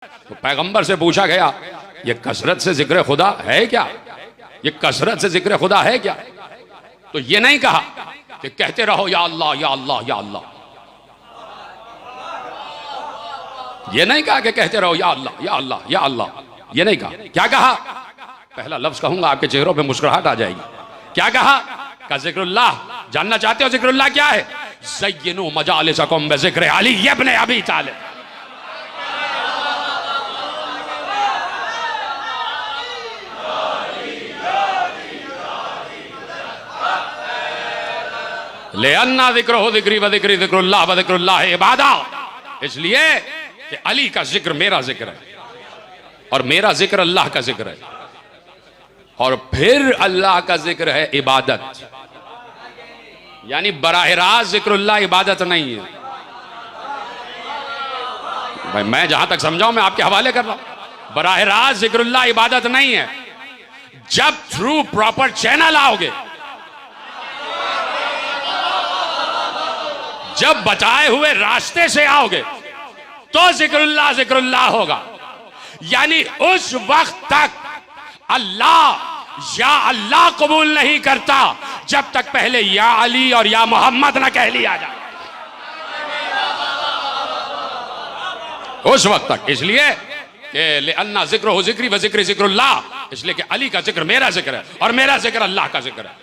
तो पैगंबर से पूछा गया ये कसरत से जिक्र खुदा है क्या, ये कसरत से जिक्र खुदा है क्या? तो ये नहीं कहा कि कहते रहो या अल्लाह या अल्लाह या अल्लाह, ये नहीं कहा कि कहते रहो या अल्लाह या अल्लाह या अल्लाह, ये नहीं कहा। क्या कहा? पहला लफ्ज कहूंगा आपके चेहरों पे मुस्कुराहट आ जाएगी। क्या कहा? का जिक्रुल्लाह। जानना चाहते हो जिक्रुल्लाह क्या है? ज़य्यिनू मजालिसकुम बिज़िक्रि अली इब्न अबी तालिब। लेअन्ना ज़िक्रुहु ज़िक्री व ज़िक्री ज़िक्रुल्लाह व ज़िक्रुल्लाह इबादा। इसलिए कि अली का जिक्र मेरा जिक्र है और मेरा जिक्र अल्लाह का जिक्र है, और फिर अल्लाह का जिक्र है इबादत। यानी बराह रास्त जिक्रुल्लाह इबादत नहीं है। भाई मैं जहां तक समझाऊं मैं आपके हवाले कर रहा हूं। बराह रास्त जिक्रुल्लाह इबादत नहीं है। जब थ्रू प्रॉपर चैनल आओगे, जब बताए हुए रास्ते से आओगे, तो जिक्रुल्लाह जिक्रुल्लाह होगा। यानी उस वक्त तक अल्लाह या अल्लाह कबूल नहीं करता जब तक पहले या अली और या मोहम्मद ना कह लिया जाए, उस वक्त तक। इसलिए अन्ना जिक्र हो जिक्री व जिक्र जिक्रुल्लाह, इसलिए कि अली का जिक्र मेरा जिक्र है और मेरा जिक्र अल्लाह का जिक्र है।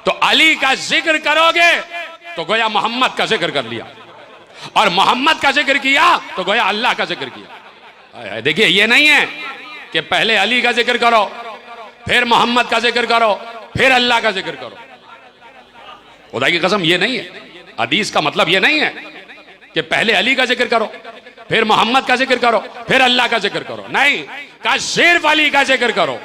तो अली का जिक्र करोगे तो गोया मोहम्मद का जिक्र कर लिया, और मोहम्मद का जिक्र किया तो गोया अल्लाह का जिक्र किया। देखिए ये नहीं है कि पहले अली का जिक्र करो, फिर मोहम्मद का जिक्र करो, फिर अल्लाह का जिक्र करो। खुदा की कसम ये नहीं है। हदीस का मतलब ये नहीं है कि पहले अली का जिक्र करो, फिर मोहम्मद का जिक्र करो, फिर अल्लाह का जिक्र करो। नहीं, का सिर्फ अली का जिक्र करो।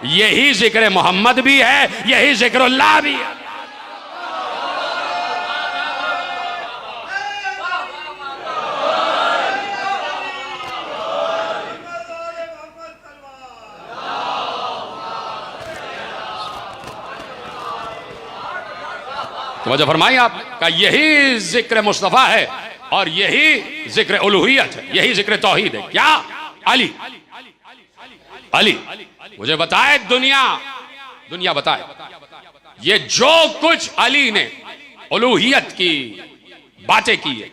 यही जिक्र मोहम्मद भी है, यही जिक्र अल्लाह भी है। तो फरमाई आप का यही जिक्र मुस्तफा है और यही जिक्र उलूहियत है, यही जिक्र तौहीद है। क्या? अली। अली मुझे बताए, दुनिया बताए ये जो कुछ अली ने उलूहियत की बातें की है,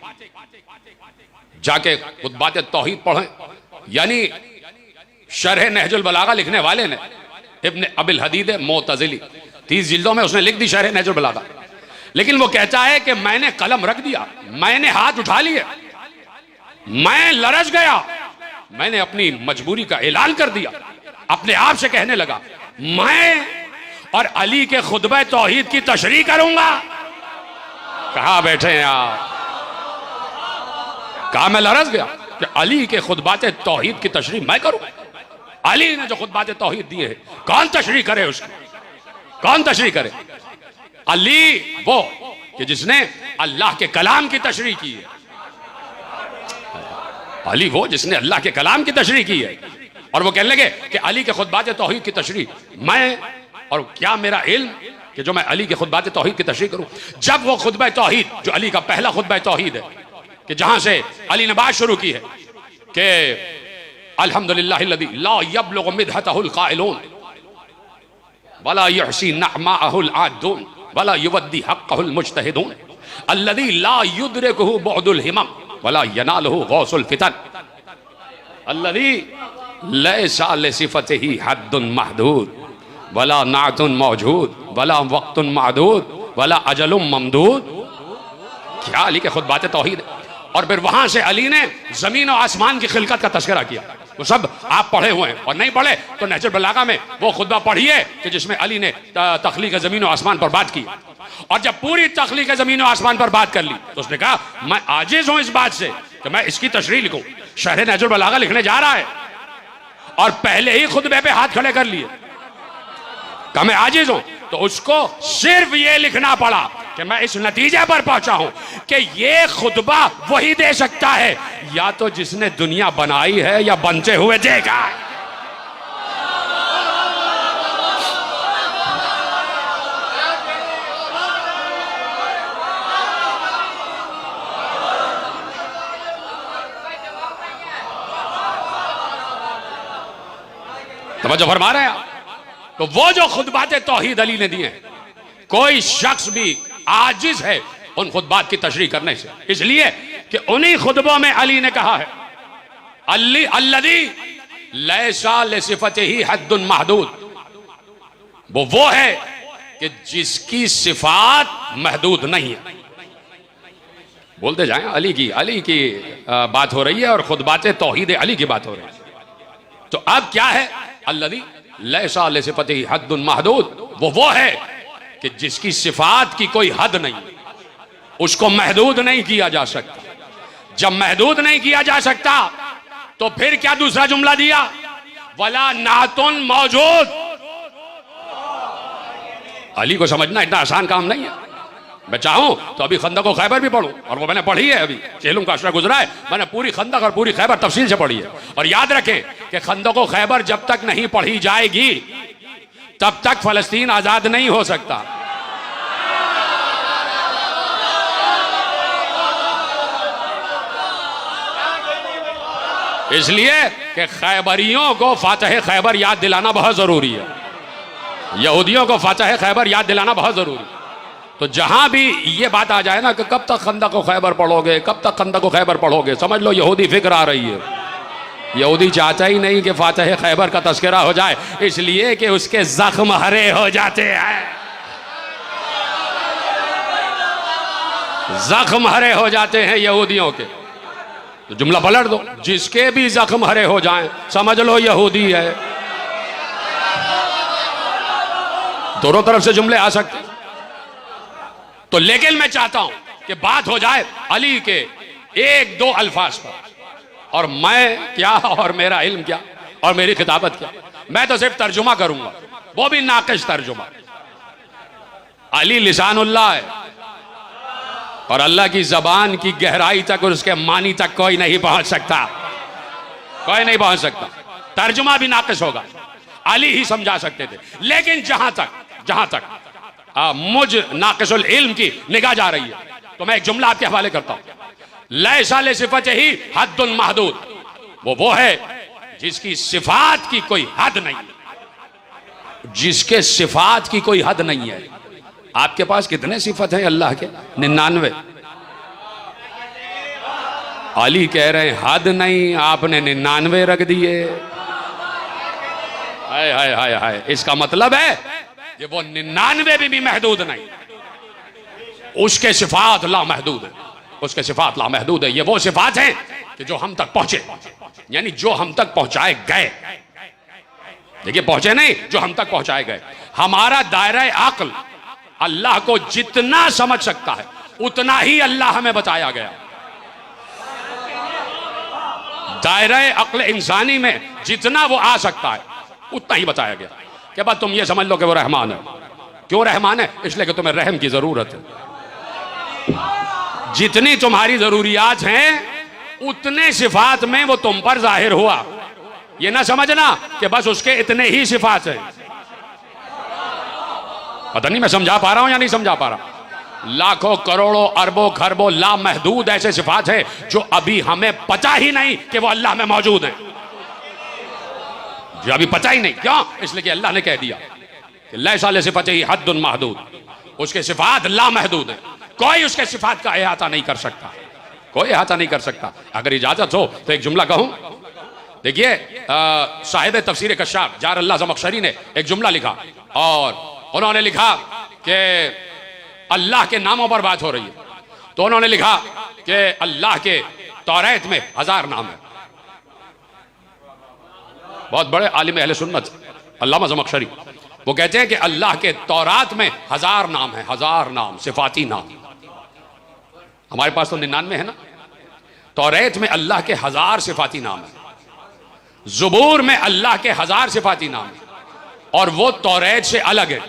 जाके खुद बातें तौहीद पढ़ें। यानी शरह नहजुल बलागा लिखने वाले ने इब्न अबिल हदीद मोतजिली 30 जिल्दों में उसने लिख दी शरह नहजुल बलागा। लेकिन वो कहता है कि मैंने कलम रख दिया, मैंने हाथ उठा लिए, मैं लरज गया, मैंने अपनी मजबूरी का ऐलान कर दिया, अपने आप से कहने लगा मैं और अली के खुतबे तौहीद की तशरीह करूंगा। कहां बैठे हैं आप? कहा मैं लरज गया कि अली के खुतबाते तौहीद की तशरीह मैं करूं। अली ने जो खुतबाते तौहीद दिए हैं, कौन तशरीह करे उसकी? कौन तशरीह करे? अली वो कि जिसने अल्लाह के कलाम की तशरीह की है। अली वो जिसने अल्लाह के कलाम की तशरीह की है। और वो कहने लगे कि अली के खुतबात तौहीद की तशरीह मैं, और क्या मेरा इल्म कि जो मैं अली के खुतबात तौहीद की तशरीह करूं। जब वो खुतबा तौहीद जो अली का पहला खुतबा तौहीद है कि जहां से अली ने बात शुरू की है कि अल्हम्दुलिल्लाहिल्लज़ी ला यब्लुगु मिदहतहुल क़ाइलून वला युहसी नअमाहुल आदून वला युवद्दी हक़्क़हुल मुज्तहिदून अल्लज़ी ला युद्रिकुहु बुअदुल हिमम वला यनालुहु गौसुल फितन अल्लज़ी लैसा लिसिफ़तिही हद्दुन महदूद वला नाअतुन मौजूद वला वक़्तुन मादूद वला अजलुम ममदूद। क्या अली के खुतबात तौहीद। और फिर वहां से अली ने जमीन और आसमान की खिलकत का तस्करा किया। वो सब आप पढ़े हुए हैं, और नहीं पढ़े तो नहजुल बलागा में वो खुतबा पढ़िए कि जिसमें अली ने तख्लीक जमीन और आसमान पर बात की। और जब पूरी तख्लीक जमीन और आसमान पर बात कर ली तो उसने कहा मैं आजिज हूं इस बात से कि मैं इसकी तशरीह लिखूं। शरह नहजुल बलागा लिखने जा रहा है और पहले ही खुतबे पे हाथ खड़े कर लिए, कहा मैं आजिज हूं। तो उसको सिर्फ ये लिखना पड़ा कि मैं इस नतीजे पर पहुंचा हूं कि ये खुतबा वही दे सकता है या तो जिसने दुनिया बनाई है या बनते हुए देखा है। तवज्जो फरमा रहे हैं आप? तो वो जो खुतबात तौहीद अली ने दिए, कोई शख्स भी आजिज है उन खुतबात की तशरीह करने से, इसलिए कि उन्हीं खुतबों में अली ने कहा है अल्लज़ी लैसा लिसिफ़तिही हद्दुन महदूद, वो है कि जिसकी सिफात महदूद नहीं है। बोलते जाएं अली की बात हो रही है और खुतबात तौहीद अली की बात हो रही है। तो अब क्या है? अल्लज़ी लैसा लिसिफ़तिही हद्दुन महदूद, वो है कि जिसकी सिफात की कोई हद नहीं, उसको महदूद नहीं किया जा सकता। जब महदूद नहीं किया जा सकता तो फिर क्या दूसरा जुमला दिया? वला नातुन मौजूद। अली को समझना इतना आसान काम नहीं है। मैं चाहूं तो अभी खंदक और खैबर भी पढ़ूं, और वो मैंने पढ़ी है, अभी चेलुम का अशरा गुजरा है, मैंने पूरी खंदक और पूरी खैबर तफसील से पढ़ी है। और याद रखें कि खंदक और खैबर जब तक नहीं पढ़ी जाएगी तब तक फलस्तीन आजाद नहीं हो सकता। इसलिए कि खैबरियों को फातह खैबर याद दिलाना बहुत जरूरी है, यहूदियों को फातह खैबर याद दिलाना बहुत जरूरी है। तो जहां भी ये बात आ जाए ना कि कब तक खंदक को खैबर पढ़ोगे, कब तक खंदक को खैबर पढ़ोगे, समझ लो यहूदी फिक्र आ रही है। यहूदी चाहता ही नहीं कि फातह खैबर का तस्करा हो जाए, इसलिए कि उसके जख्म हरे हो जाते हैं, जख्म हरे हो जाते हैं यहूदियों के। तो जुमला पलट दो, जिसके भी जख्म हरे हो जाएं समझ लो यहूदी है। दोनों तरफ से जुमले आ सकते। तो लेकिन मैं चाहता हूं कि बात हो जाए अली के एक दो अल्फाज पर, और मैं क्या और मेरा इल्म क्या और मेरी खिताबत क्या। मैं तो सिर्फ तर्जुमा करूंगा, वो भी नाकिश तर्जुमा। अली लिसानुल्लाह है और अल्लाह की जबान की गहराई तक और उसके मानी तक कोई नहीं पहुंच सकता, कोई नहीं पहुंच सकता। तर्जुमा भी नाकिश होगा, अली ही समझा सकते थे। लेकिन जहां तक मुझ नाकिसुल इल्म की निगाह जा रही है, तो मैं एक जुमला आपके हवाले करता हूं। लैसा लिसिफ़तिही हद्दुन महदूद, वो है जिसकी सिफात की कोई हद नहीं, जिसके सिफात की कोई हद नहीं है। आपके पास कितने सिफत हैं अल्लाह के? 99। अली कह रहे हैं हद नहीं, आपने 99 रख दिए। हाय हाय हाय हाय, इसका मतलब है कि वो 99 भी महदूद नहीं, उसके सिफात ला महदूद है, उसके सिफात ला महदूद है। ये वो सिफात हैं कि जो हम तक पहुंचे, यानी जो हम तक पहुंचाए गए। देखिए पहुंचे नहीं, जो हम तक पहुंचाए गए। हमारा दायरा अक्ल अल्लाह को जितना समझ सकता है उतना ही अल्लाह हमें बताया गया। दायरा अक्ल इंसानी में जितना वो आ सकता है उतना ही बताया गया कि बस तुम ये समझ लो कि वो रहमान है। क्यों रहमान है? इसलिए कि तुम्हें रहम की जरूरत है। जितनी तुम्हारी जरूरियात हैं उतने सिफात में वो तुम पर जाहिर हुआ। ये ना समझना कि बस उसके इतने ही सिफात हैं। पता नहीं मैं समझा पा रहा हूं या नहीं समझा पा रहा। लाखों करोड़ों अरबों खरबों लामहदूद ऐसे सिफात है जो अभी हमें पता ही नहीं कि वो अल्लाह में मौजूद है, जो अभी पता ही नहीं। क्यों? इसलिए कि अल्लाह ने कह दिया कि लैसा लिसिफ़तिही हद्दुन महदूद, उसके सिफात लामहदूद है, कोई उसके सिफात का अहाता नहीं कर सकता, कोई अहाता नहीं कर सकता। अगर इजाजत हो तो एक जुमला कहूं। देखिए साहिब तफसीर कश्शाफ जार अल्लाह ज़मख़शरी ने एक जुमला लिखा, और उन्होंने लिखा कि अल्लाह के नामों पर बात हो रही है, तो उन्होंने लिखा कि अल्लाह के तौरात में 1000 नाम है। बहुत बड़े आलिम अहले सुन्नत अल्लामा ज़मख़शरी, वो कहते हैं कि अल्लाह के तौरात में 1000 नाम है, 1000 नाम, सिफाती नाम। हमारे पास तो 99 है ना। तौरात में अल्लाह के 1000 सिफाती नाम है, ज़ुबूर में अल्लाह के 1000 सिफाती नाम है, और वो तौरात से अलग है।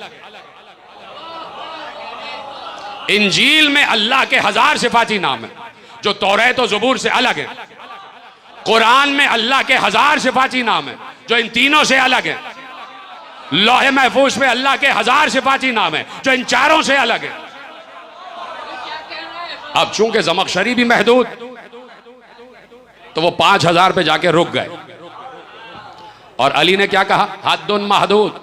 इंजील में अल्लाह के 1000 सिफाती नाम है जो तौरात और ज़ुबूर से अलग है। कुरान में अल्लाह के 1000 सिफाती नाम है जो इन तीनों से अलग है। लौहे महफूज में अल्लाह के 1000 सिफाती नाम है जो इन चारों से अलग है। अब चूंकि ज़मख़शरी भी महदूद, तो वो 5000 पे जाके रुक गए। और अली ने क्या कहा? हद्दुन महदूद,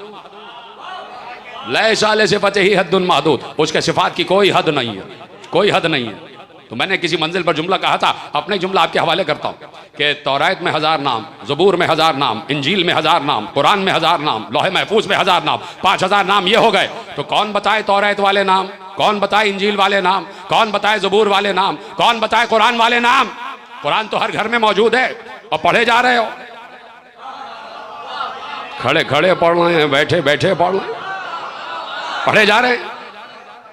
लैसा लिसिफ़तिही हद्दुन महदूद, उसके सिफात की कोई हद नहीं है, कोई हद नहीं है। तो मैंने किसी मंजिल पर जुमला कहा था, अपने जुमला आपके हवाले करता हूँ कि तौरात में 1000 नाम, ज़बूर में 1000 नाम, इंजील में 1000 नाम, कुरान में 1000 नाम, लौहे महफूज में 1000 नाम, 5000 नाम ये हो गए। तो कौन बताए तौरात वाले नाम, कौन बताए इंजील वाले नाम, कौन बताए ज़बूर वाले नाम, कौन बताए कुरान वाले नाम? कुरान तो हर घर में मौजूद है और पढ़े जा रहे हो, खड़े खड़े पढ़ रहे हैं, बैठे बैठे पढ़ रहे हैं, पढ़े जा रहे हैं।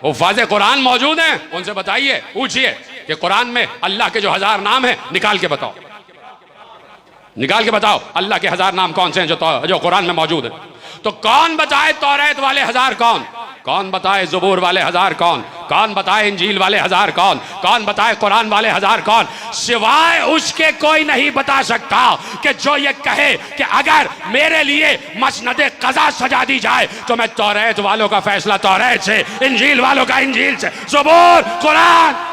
हुफ़ाज़े कुरान मौजूद हैं, उनसे बताइए, पूछिए कि कुरान में अल्लाह के जो 1000 नाम हैं निकाल के बताओ, निकाल के बताओ अल्लाह के 1000 नाम कौन से हैं जो कुरान में मौजूद है। तो कौन बताए तौरात वाले 1000 कौन, कौन बताए ज़बूर वाले 1000 कौन, कौन बताए इंजील वाले 1000 कौन, कौन बताए कुरान वाले 1000 कौन? सिवाय उसके कोई नहीं बता सकता कि जो ये कहे कि अगर मेरे लिए मसनद क़ज़ा सजा दी जाए तो मैं तौरात वालों का फैसला तौरात से, इंजील वालों का इंजील से, ज़बूर कुरान